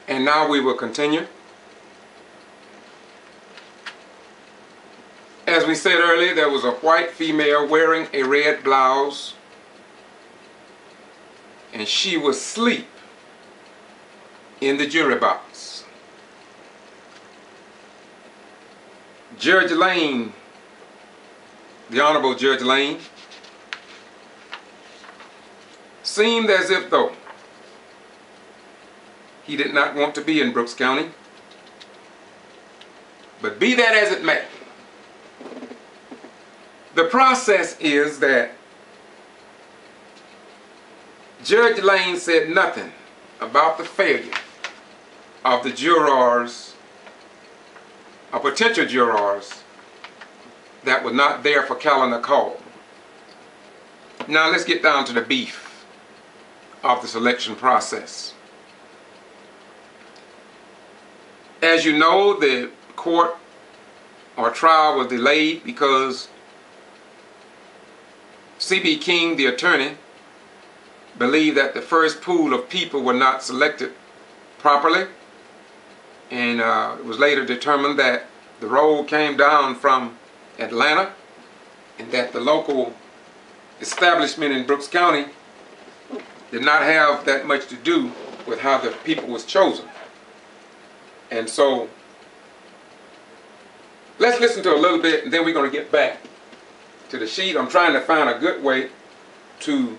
And now we will continue. As we said earlier, there was a white female wearing a red blouse, and she was asleep in the jury box. Judge Lane, the Honorable Judge Lane, seemed as if though he did not want to be in Brooks County. But be that as it may, the process is that Judge Lane said nothing about the failure of the jurors, or potential jurors, that were not there for calendar call. Now let's get down to the beef of the selection process. As you know, the court or trial was delayed because C.B. King, the attorney, believed that the first pool of people were not selected properly, and it was later determined that the roll came down from Atlanta and that the local establishment in Brooks County did not have that much to do with how the people was chosen. And so let's listen to a little bit, and then we're going to get back to the sheet. I'm trying to find a good way to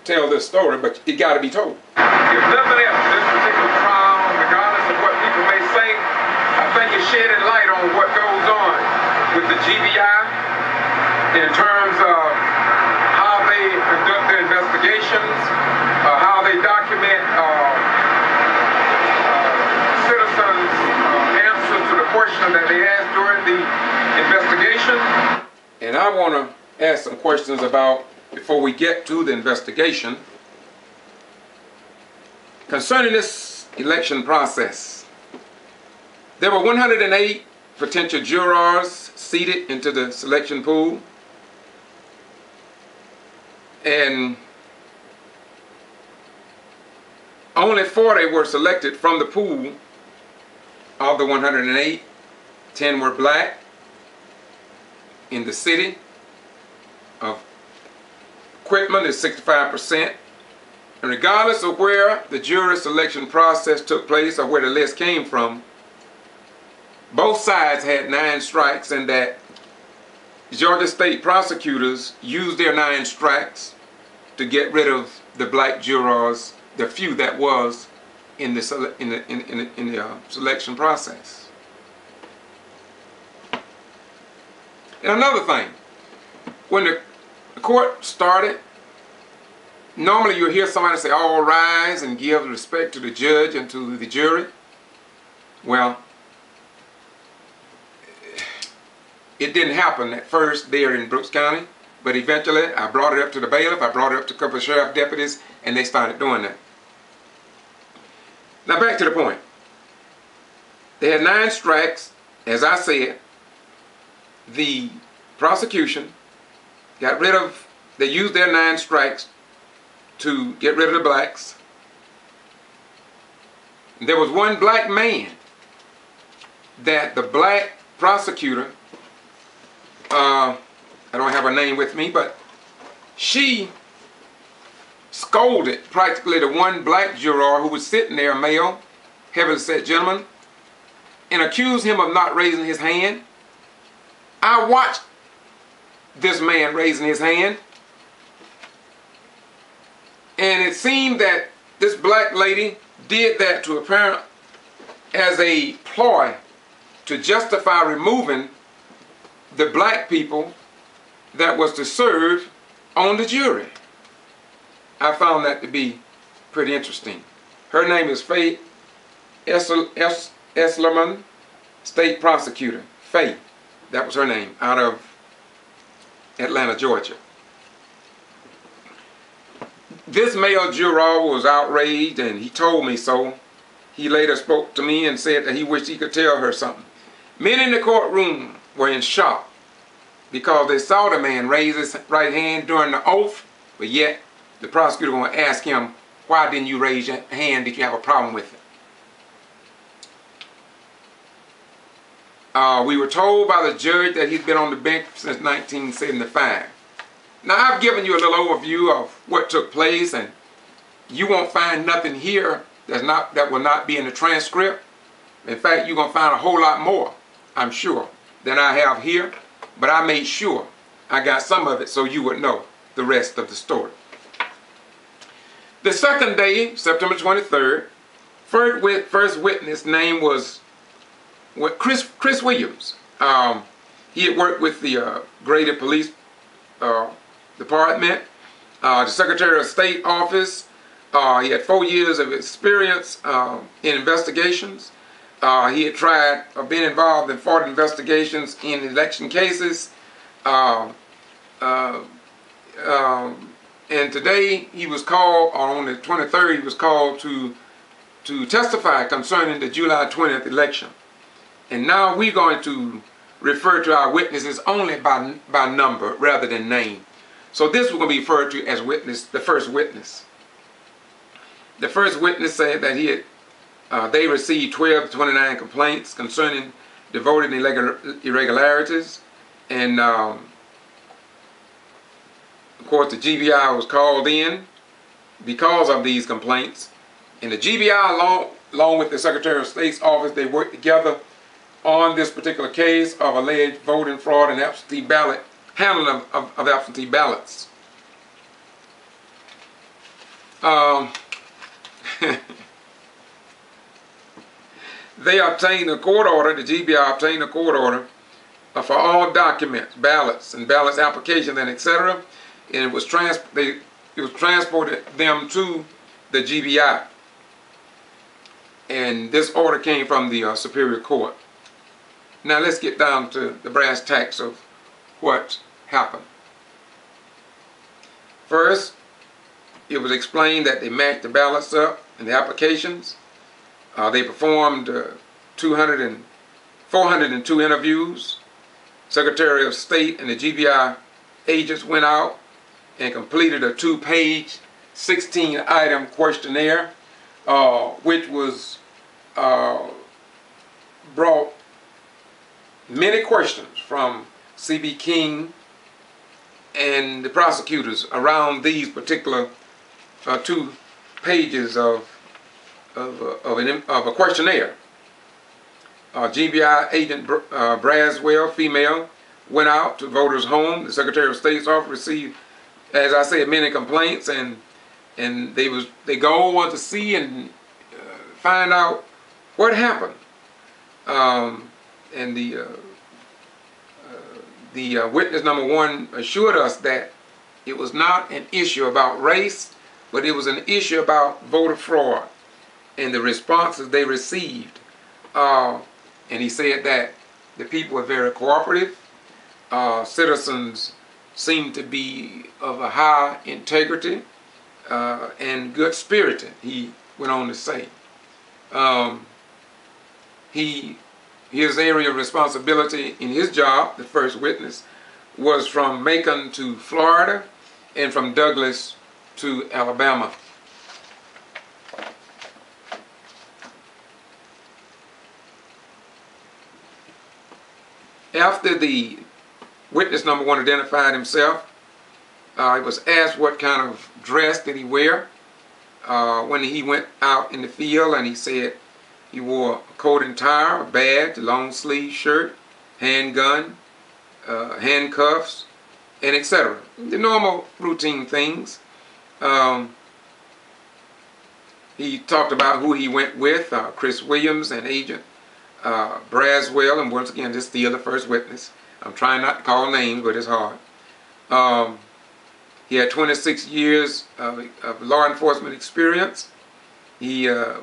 tell this story, but it got to be told. If nothing else, this particular trial, regardless of what people may say, I think it's shedding light on what goes on with the G.B.R. in terms of how they conduct their investigations, how they document citizens' answers to the question that they asked during the investigation. And I want to ask some questions about, before we get to the investigation, concerning this election process. There were 108 potential jurors seated into the selection pool, and only 40 were selected from the pool of the 108. 10 were black in the city of Quitman is 65%. And regardless of where the jury selection process took place or where the list came from, both sides had 9 strikes, and that Georgia state prosecutors used their 9 strikes to get rid of the black jurors, the few that was in the selection process. And another thing, when the court started, normally you'll hear somebody say, "All rise," and give respect to the judge and to the jury. Well, it didn't happen at first there in Brooks County, but eventually I brought it up to the bailiff, I brought it up to a couple of sheriff deputies, and they started doing that. Now back to the point. They had 9 strikes. As I said, the prosecution got rid of, they used their 9 strikes to get rid of the blacks. And there was one black man that the black prosecutor, I don't have her name with me, but she scolded practically the one black juror who was sitting there, male, heavily set gentleman, and accused him of not raising his hand. I watched this man raising his hand, and it seemed that this black lady did that to apparent as a ploy to justify removing the black people that was to serve on the jury. I found that to be pretty interesting. Her name is Faye Eslerman, state prosecutor. Faye, that was her name, out of Atlanta, Georgia. This male juror was outraged, and he told me so. He later spoke to me and said that he wished he could tell her something. Men in the courtroom were in shock because they saw the man raise his right hand during the oath, but yet the prosecutor going to ask him, "Why didn't you raise your hand? Did you have a problem with it?" We were told by the judge that he's been on the bench since 1975. Now, I've given you a little overview of what took place, and you won't find nothing here that will not be in the transcript. In fact, you're going to find a whole lot more, I'm sure, than I have here. But I made sure I got some of it so you would know the rest of the story. The second day, September 23rd, first witness name was Chris Williams. He had worked with the Grady Police Department, the Secretary of State office. He had 4 years of experience in investigations. He had been involved in 40 investigations in election cases. And today he was called, or on the 23rd, he was called to testify concerning the July 20th election. And now we're going to refer to our witnesses only by number rather than name. So this was going to be referred to as the first witness. The first witness said that they received 12 to 29 complaints concerning the voting irregularities. And of course the G.B.R. was called in because of these complaints. And the G.B.R. along with the Secretary of State's office, they worked together on this particular case of alleged voting fraud and absentee ballot, handling of absentee ballots. They obtained a court order, the G.B.R. obtained a court order for all documents, ballots and ballots applications and etc. And it was transported them to the G.B.R. And this order came from the Superior Court. Now let's get down to the brass tacks of what happened. First, it was explained that they matched the ballots up and the applications. They performed 402 interviews. Secretary of State and the G.B.R. agents went out and completed a 2-page, 16-item questionnaire, which was brought many questions from C.B. King and the prosecutors around these particular 2 pages of a questionnaire. G.B.R. agent Braswell, female, went out to voters' home. The Secretary of State's office received, as I said, many complaints, and they go on to see and find out what happened. And the witness number 1 assured us that it was not an issue about race, but it was an issue about voter fraud and the responses they received. And he said that the people were very cooperative. Citizens seemed to be of a high integrity and good spirited, he went on to say. His area of responsibility in his job, the first witness, was from Macon to Florida and from Douglas to Alabama. After the witness number 1 identified himself, he was asked what kind of dress did he wear when he went out in the field, and he said he wore a coat and tie, a badge, a long sleeve shirt, handgun, handcuffs, and etc. The normal routine things. He talked about who he went with, Chris Williams and agent Braswell, and once again, this is still the first witness. I'm trying not to call names, but it's hard. He had 26 years of law enforcement experience. The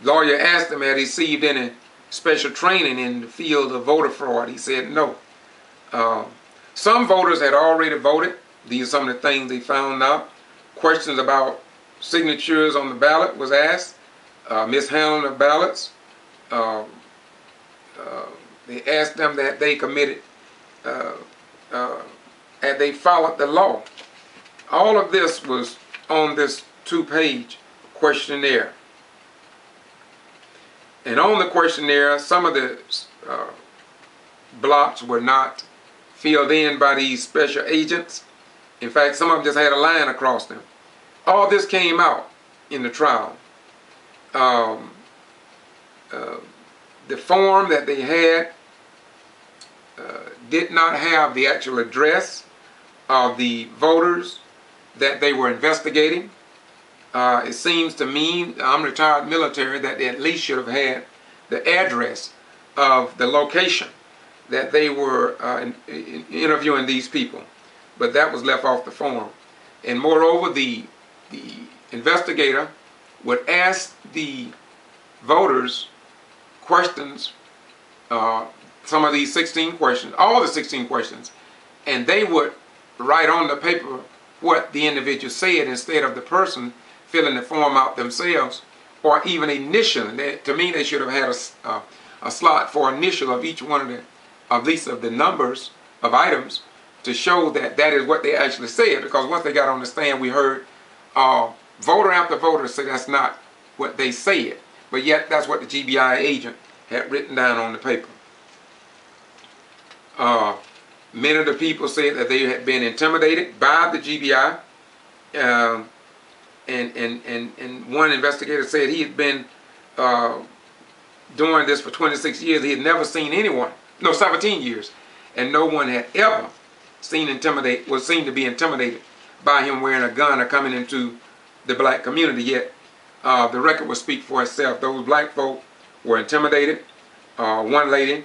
lawyer asked him had he received any special training in the field of voter fraud. He said no. Some voters had already voted. These are some of the things they found out. Questions about signatures on the ballot was asked. Mishandling of ballots. They asked them that they committed, and they followed the law. All of this was on this 2-page questionnaire. And on the questionnaire, some of the blocks were not filled in by these special agents. In fact, some of them just had a line across them. All this came out in the trial. The form that they had did not have the actual address of the voters that they were investigating. It seems to me, I'm retired military, that they at least should have had the address of the location that they were interviewing these people. But that was left off the form. And moreover, the investigator would ask the voters questions, some of these 16 questions, all the 16 questions, and they would write on the paper what the individual said instead of the person filling the form out themselves, or even initial. To me, they should have had a slot for initial of each one of the, at least of the numbers of items, to show that that is what they actually said. Because once they got on the stand, we heard voter after voter say that's not what they said, but yet that's what the G.B.R. agent had written down on the paper. Many of the people said that they had been intimidated by the G.B.R. And one investigator said he had been doing this for 26 years. He had never seen anyone, no, 17 years, and no one had ever was seen to be intimidated by him wearing a gun or coming into the black community. Yet the record will speak for itself. Those black folk were intimidated. One lady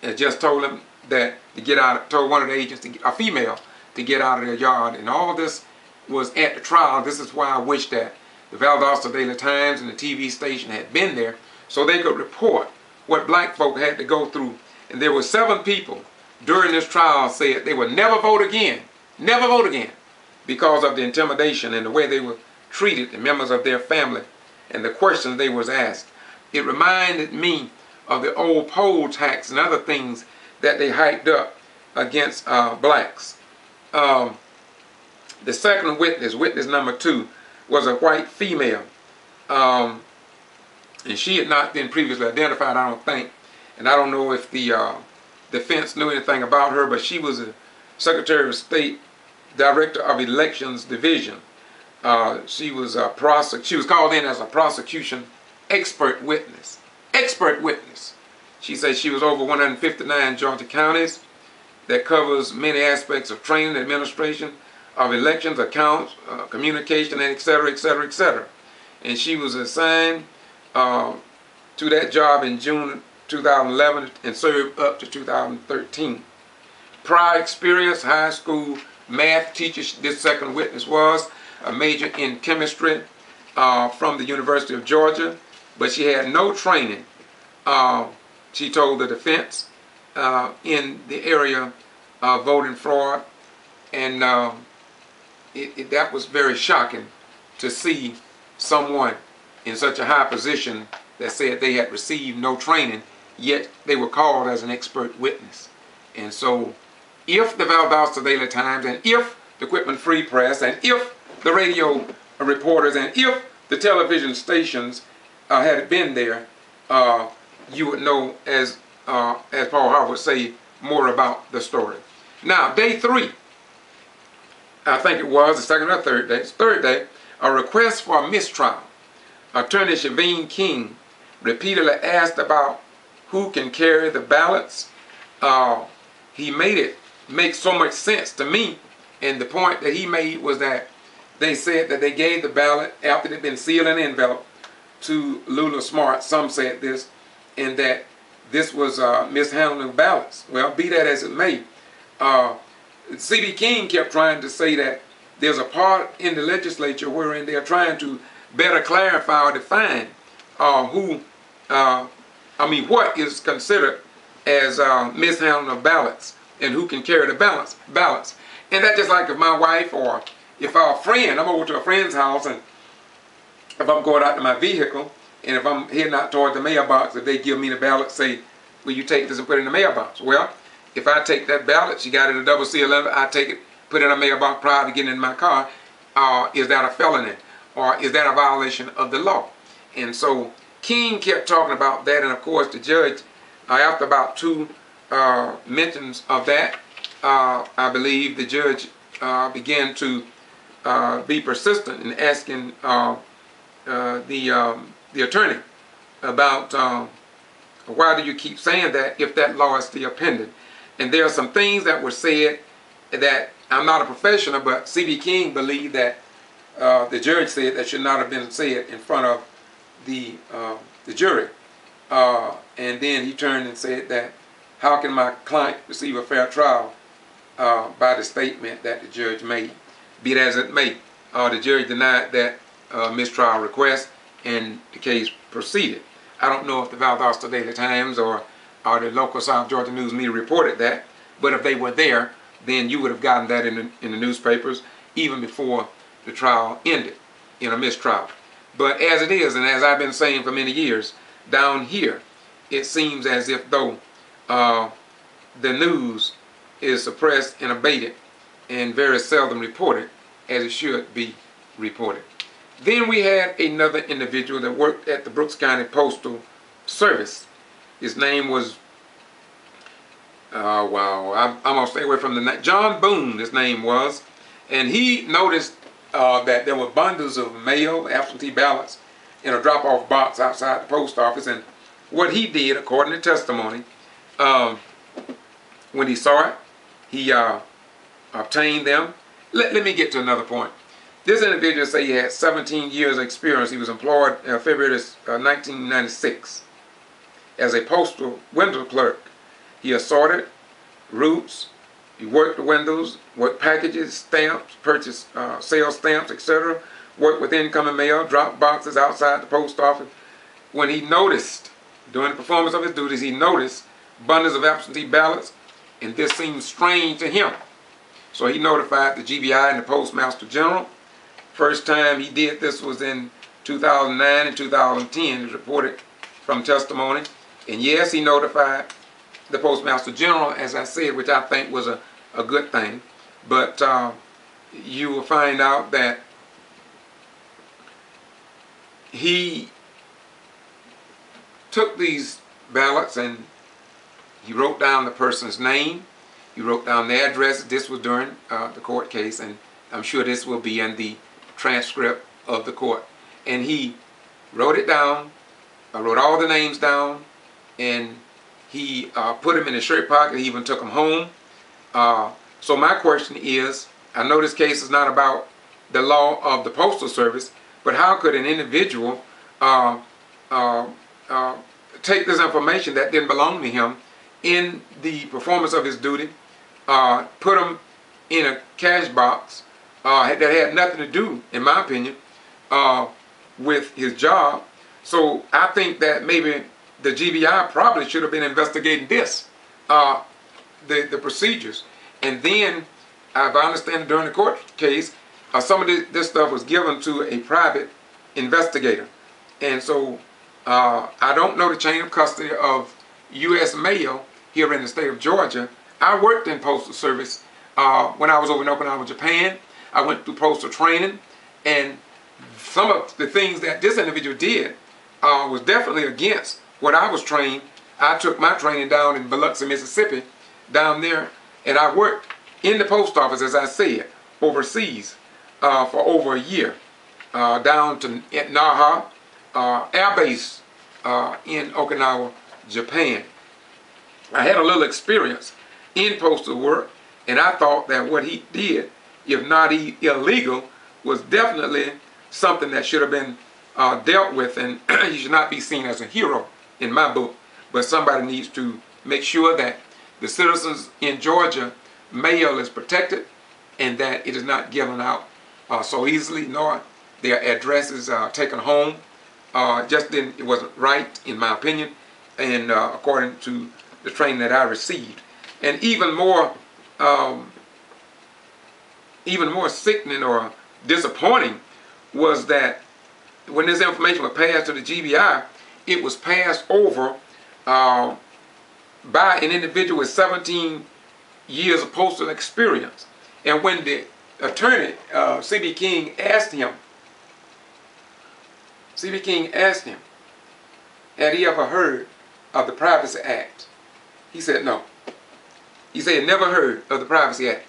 had just told him that to get out, told one of the agents, a female, to get out of their yard. And all this was at the trial. This is why I wish that the Valdosta Daily Times and the TV station had been there so they could report what black folk had to go through. And there were 7 people during this trial said they would never vote again, because of the intimidation and the way they were treated, the members of their family, and the questions they was asked. It reminded me of the old poll tax and other things that they hyped up against blacks. The second witness, witness number 2, was a white female. And she had not been previously identified, I don't think. And I don't know if the defense knew anything about her, but she was a Secretary of State, Director of Elections Division. She was called in as a prosecution expert witness. She said she was over 159 Georgia counties that covers many aspects of training, administration of elections, accounts, communication, and etc., etc., etc. And she was assigned to that job in June 2011 and served up to 2013. Prior experience, high school math teacher. This second witness was a major in chemistry from the University of Georgia, but she had no training, she told the defense, in the area of voting fraud. And that was very shocking to see someone in such a high position that said they had received no training, yet they were called as an expert witness. And so if the Valdosta Daily Times, and if the Quitman Free Press, and if the radio reporters, and if the television stations had been there, you would know, as Paul Harvey would say, more about the story. Now, day 3, I think it was the second or third day, it's third day, a request for a mistrial. Attorney Shaveen King repeatedly asked about who can carry the ballots. He made it make so much sense to me, and the point that he made was that they said that they gave the ballot after it had been sealed and enveloped to Lula Smart. Some said this, and that this was mishandling of ballots. Well, be that as it may, C.B. King kept trying to say that there's a part in the legislature wherein they're trying to better clarify or define what is considered as mishandling of ballots and who can carry the ballots. And that's just like if my wife or if our friend, I'm over to a friend's house, and if I'm going out to my vehicle, and if I'm heading out toward the mailbox, if they give me the ballot, say, will you take this and put it in the mailbox? Well, if I take that ballot, she got it a double seal of it, I take it, put it in a mailbox prior to getting in my car, is that a felony? Or is that a violation of the law? And so King kept talking about that, and of course the judge, after about two mentions of that, I believe the judge began to be persistent in asking the attorney about why do you keep saying that if that law is still pending. And there are some things that were said that I'm not a professional, but C.B. King believed that the judge said that should not have been said in front of the jury. And then he turned and said that how can my client receive a fair trial by the statement that the judge made. Be it as it may, the judge denied that mistrial request and the case proceeded. I don't know if the Valdosta Daily Times or the local South Georgia News Media reported that, but if they were there, then you would have gotten that in the newspapers even before the trial ended in a mistrial. But as it is, and as I've been saying for many years, down here, it seems as if though the news is suppressed and abated and very seldom reported as it should be reported. Then we had another individual that worked at the Brooks County Postal Service. His name was, I'm going to stay away from the name, John Boone, his name was. And he noticed that there were bundles of mail, absentee ballots, in a drop-off box outside the post office. And what he did, according to testimony, when he saw it, he obtained them. Let me get to another point. This individual said he had 17 years of experience. He was employed in February 1996 as a postal window clerk. He assorted routes, he worked the windows, worked packages, stamps, purchased sales stamps, etc., worked with incoming mail, dropped boxes outside the post office. When he noticed, during the performance of his duties, he noticed bundles of absentee ballots, and this seemed strange to him. So he notified the G.B.R. and the Postmaster General. First time he did this was in 2009 and 2010, it's reported from testimony. And yes, he notified the Postmaster General, as I said, which I think was a good thing. But you will find out that he took these ballots and he wrote down the person's name. He wrote down the address. This was during the court case, and I'm sure this will be in the transcript of the court. And he wrote it down, wrote all the names down, and he put them in his shirt pocket. He even took them home. So my question is, I know this case is not about the law of the Postal Service, but how could an individual take this information that didn't belong to him in the performance of his duty, put them in a cash box that had nothing to do, in my opinion, with his job? So I think that maybe the G.B.R. probably should have been investigating this, the procedures. And then, if I understand, during the court case, some of this stuff was given to a private investigator. And so I don't know the chain of custody of U.S. mail here in the state of Georgia. I worked in Postal Service when I was over in Okinawa, Japan. I went through postal training, and some of the things that this individual did was definitely against what I was trained. I took my training down in Biloxi, Mississippi, down there, and I worked in the post office, as I said, overseas for over a year, down to Naha Air Base in Okinawa, Japan. I had a little experience in postal work, and I thought that what he did, if not illegal, was definitely something that should have been dealt with, and he should not be seen as a hero in my book. But somebody needs to make sure that the citizens in Georgia mail is protected and that it is not given out so easily, nor their addresses taken home. It wasn't right, in my opinion, and according to the training that I received. And even more sickening or disappointing was that when this information was passed to the G.B.R., it was passed over by an individual with 17 years of postal experience. And when the attorney, C.B. King asked him, had he ever heard of the Privacy Act? He said no. He said he never heard of the Privacy Act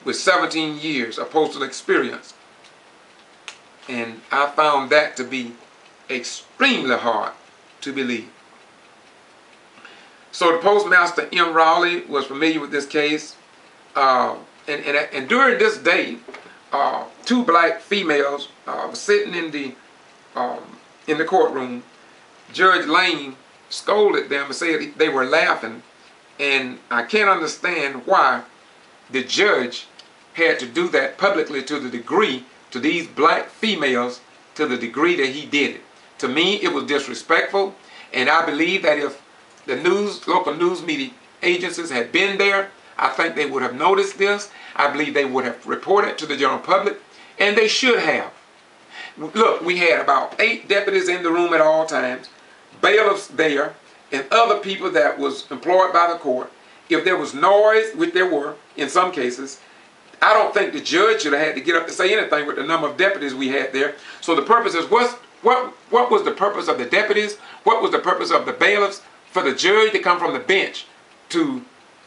with 17 years of postal experience. And I found that to be extremely hard to believe. So the postmaster, M. Rowley, was familiar with this case. And during this day, two black females were sitting in the courtroom. Judge Lane scolded them and said they were laughing. And I can't understand why the judge had to do that publicly to these black females, to the degree that he did it. To me, it was disrespectful, and I believe that if the local news media agencies had been there, I think they would have noticed this. I believe they would have reported to the general public, and they should have. Look, we had about 8 deputies in the room at all times, bailiffs there, and other people that was employed by the court. If there was noise, which there were in some cases, I don't think the judge should have had to get up to say anything with the number of deputies we had there. So the purpose is, what was the purpose of the deputies? What was the purpose of the bailiffs? For the judge to come from the bench to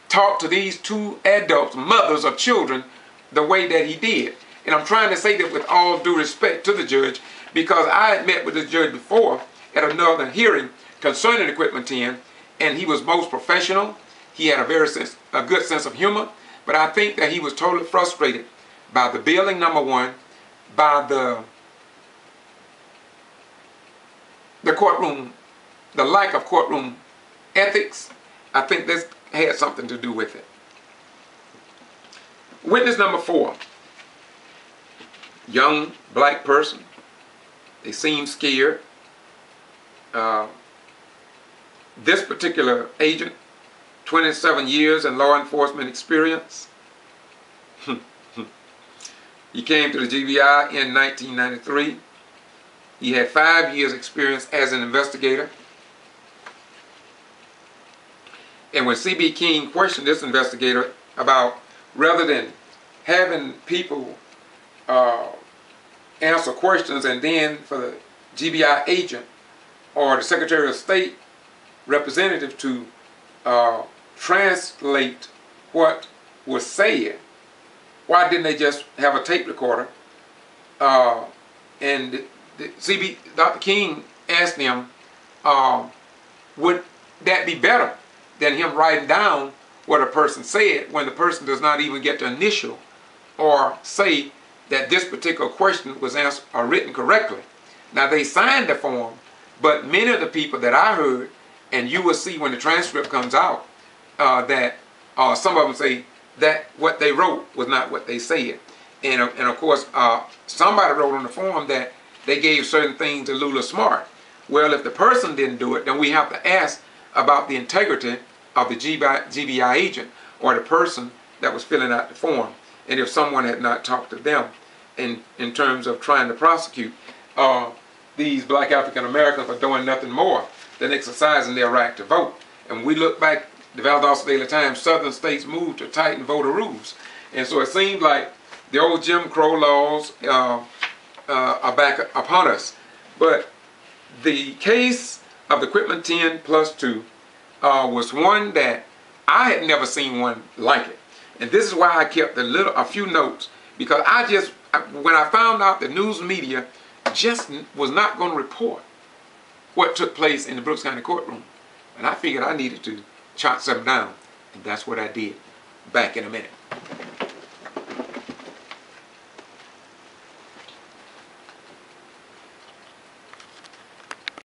talk to these 2 adults, mothers of children, the way that he did. And I'm trying to say that with all due respect to the judge, because I had met with the judge before at another hearing concerning the Quitman 10, and he was most professional. He had a good sense of humor. But I think that he was totally frustrated by the billing, number one, by the courtroom, the lack of courtroom ethics. I think this had something to do with it. Witness number 4. Young black person. They seem scared. This particular agent, 27 years in law enforcement experience. He came to the G.B.R. in 1993. He had 5 years experience as an investigator. And when C.B. King questioned this investigator about, rather than having people answer questions and then for the G.B.R. agent or the Secretary of State representative to translate what was said, why didn't they just have a tape recorder? And Dr. King asked him, would that be better than him writing down what a person said when the person does not even get to initial or say that this particular question was answered or written correctly? Now, they signed the form, but many of the people that I heard, and you will see when the transcript comes out, that some of them say that what they wrote was not what they said. And of course, somebody wrote on the form that they gave certain things to Lula Smart. Well, if the person didn't do it, then we have to ask about the integrity of the G.B.R. agent or the person that was filling out the form. And if someone had not talked to them in terms of trying to prosecute these black African Americans for doing nothing more than exercising their right to vote. And we look back, the Valdosta Daily Times, southern states moved to tighten voter rules. And so it seems like the old Jim Crow laws are back upon us. But the case of the Quitman 10+2 was one that I had never seen one like it. And this is why I kept a few notes, because when I found out the news media just was not going to report what took place in the Brooks County courtroom, and I figured I needed to jot something down, and that's what I did. Back in a minute.